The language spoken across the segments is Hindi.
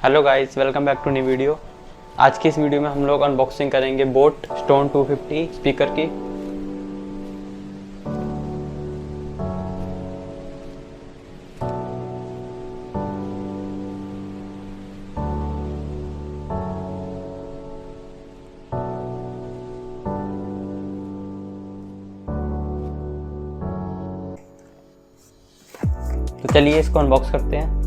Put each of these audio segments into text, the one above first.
Hello guys, welcome back to new video. आज की इस वीडियो में हम लोग अनबॉक्सिंग करेंगे बोट स्टोन 250 स्पीकर की। तो चलिए इसको अनबॉक्स करते हैं।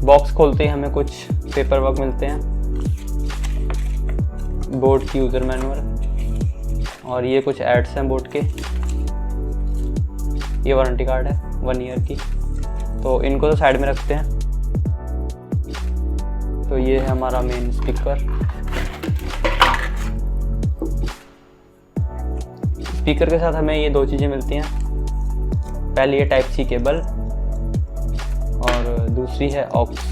बॉक्स खोलते ही हमें कुछ पेपर वर्क मिलते हैं, बोट की यूज़र मैनुअल और ये कुछ एड्स हैं बोट के। ये वारंटी कार्ड है 1 ईयर की, तो इनको तो साइड में रखते हैं। तो ये है हमारा मेन स्पीकर। स्पीकर के साथ हमें ये 2 चीज़ें मिलती हैं। पहली ये टाइप सी केबल और दूसरी है ऑक्स।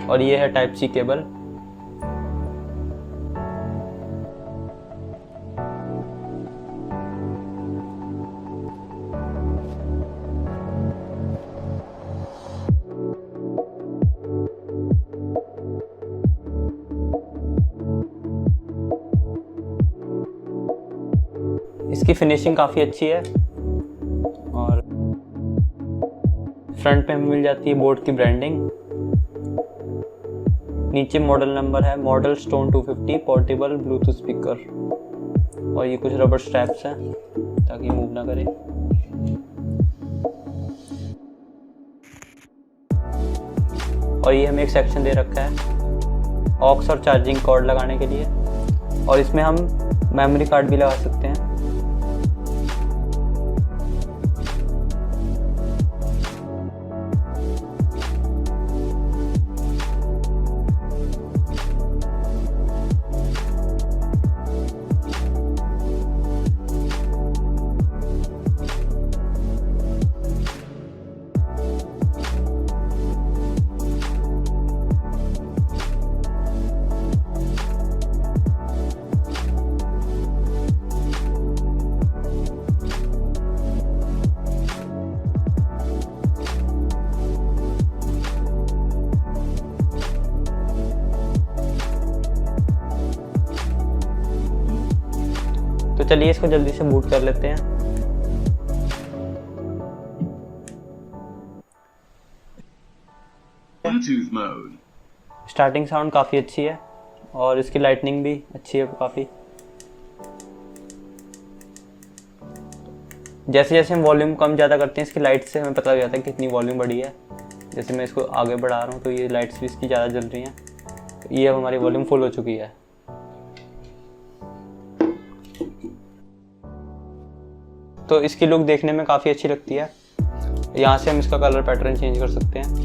और ये है टाइप सी केबल। इसकी फिनिशिंग काफ़ी अच्छी है और फ्रंट पे हमें मिल जाती है बोट की ब्रांडिंग। नीचे मॉडल नंबर है, model stone 250 portable Bluetooth speaker. और ये कुछ रबर स्ट्रैप्स हैं ताकि मूव ना करे। और ये हमें एक सेक्शन दे रखा है ऑक्स और चार्जिंग कॉर्ड लगाने के लिए, और इसमें हम मेमोरी कार्ड भी लगा सकते हैं। तो चलिए इसको जल्दी से बूट कर लेते हैं। Bluetooth mode. स्टार्टिंग साउंड काफ़ी अच्छी है और इसकी लाइटनिंग भी अच्छी है काफ़ी। जैसे जैसे हम वॉल्यूम कम ज़्यादा करते हैं इसकी लाइट से हमें पता लग जाता है कितनी वॉल्यूम बढ़ी है। जैसे मैं इसको आगे बढ़ा रहा हूँ तो ये लाइट्स भी इसकी ज़्यादा जल रही हैं। तो ये अब हमारी वॉल्यूम फुल हो चुकी है। तो इसकी लुक देखने में काफ़ी अच्छी लगती है। यहाँ से हम इसका कलर पैटर्न चेंज कर सकते हैं।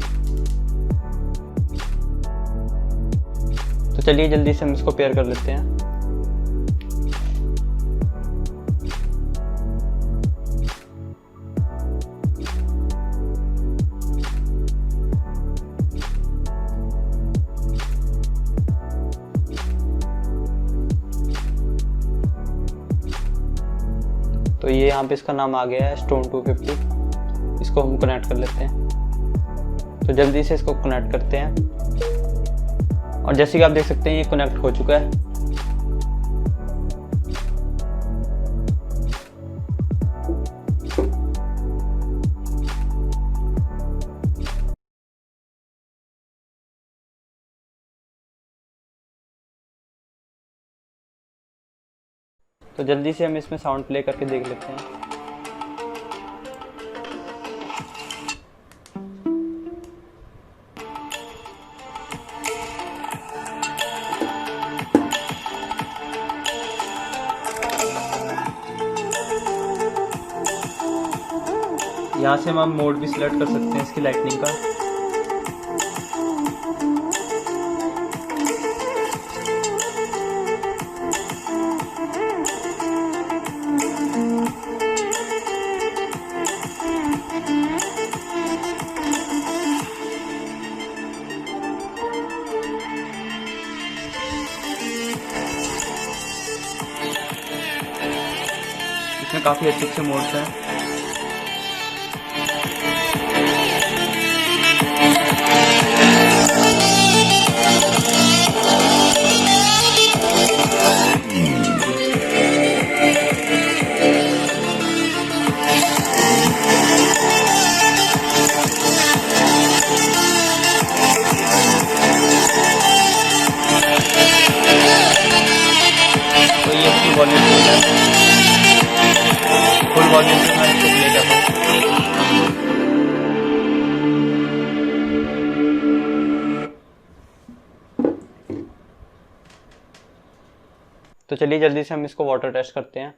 तो चलिए जल्दी से हम इसको पेयर कर लेते हैं। तो ये यहाँ पे इसका नाम आ गया है स्टोन 250। इसको हम कनेक्ट कर लेते हैं। तो जल्दी से इसको कनेक्ट करते हैं और जैसे कि आप देख सकते हैं ये कनेक्ट हो चुका है। तो जल्दी से हम इसमें साउंड प्ले करके देख लेते हैं। यहाँ से हम मोड भी सिलेक्ट कर सकते हैं इसकी लाइटनिंग का। इसमें काफ़ी अच्छे अच्छे मोड्स हैं। तो ये इसकी वॉल्यूम है, फुल वॉल्यूम से मैं इसको प्ले करता हूँ। तो चलिए जल्दी से हम इसको वाटर टेस्ट करते हैं।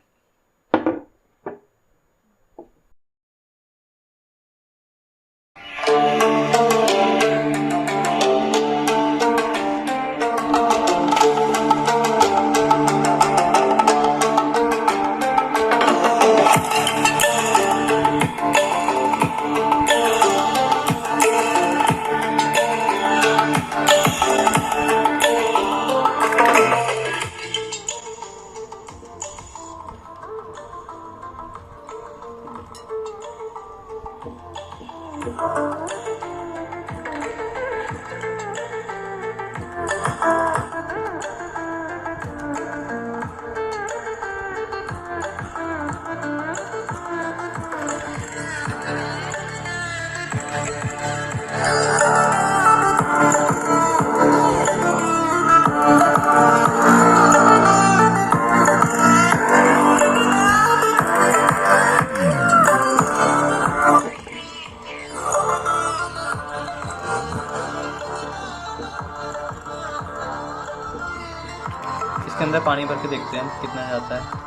इसके अंदर पानी भर के देखते हैं हम कितना जाता है।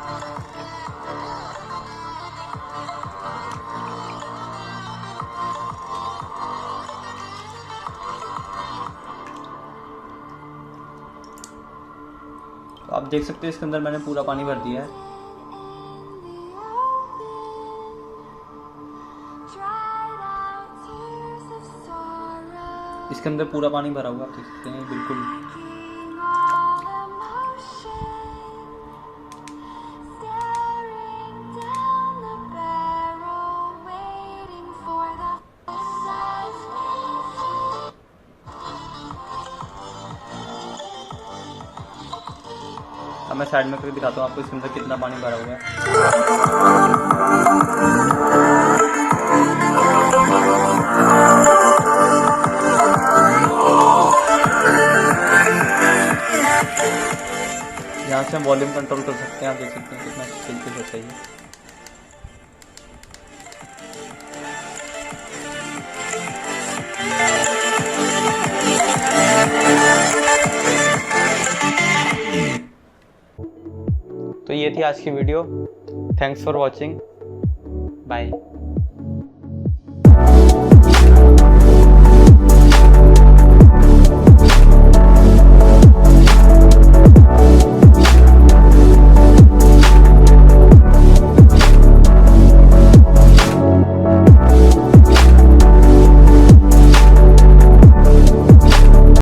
तो आप देख सकते हैं इसके अंदर मैंने पूरा पानी भर दिया है। इसके अंदर पूरा पानी भरा हुआ, आप देख सकते हैं बिल्कुल। अब मैं साइड में करके दिखाता हूँ आपको इसके अंदर कितना पानी भरा हुआ है। यहाँ से हम वॉल्यूम कंट्रोल कर सकते हैं, आप देख सकते हैं कितना तरीके से होता है। तो ये थी आज की वीडियो। Thanks for watching, bye.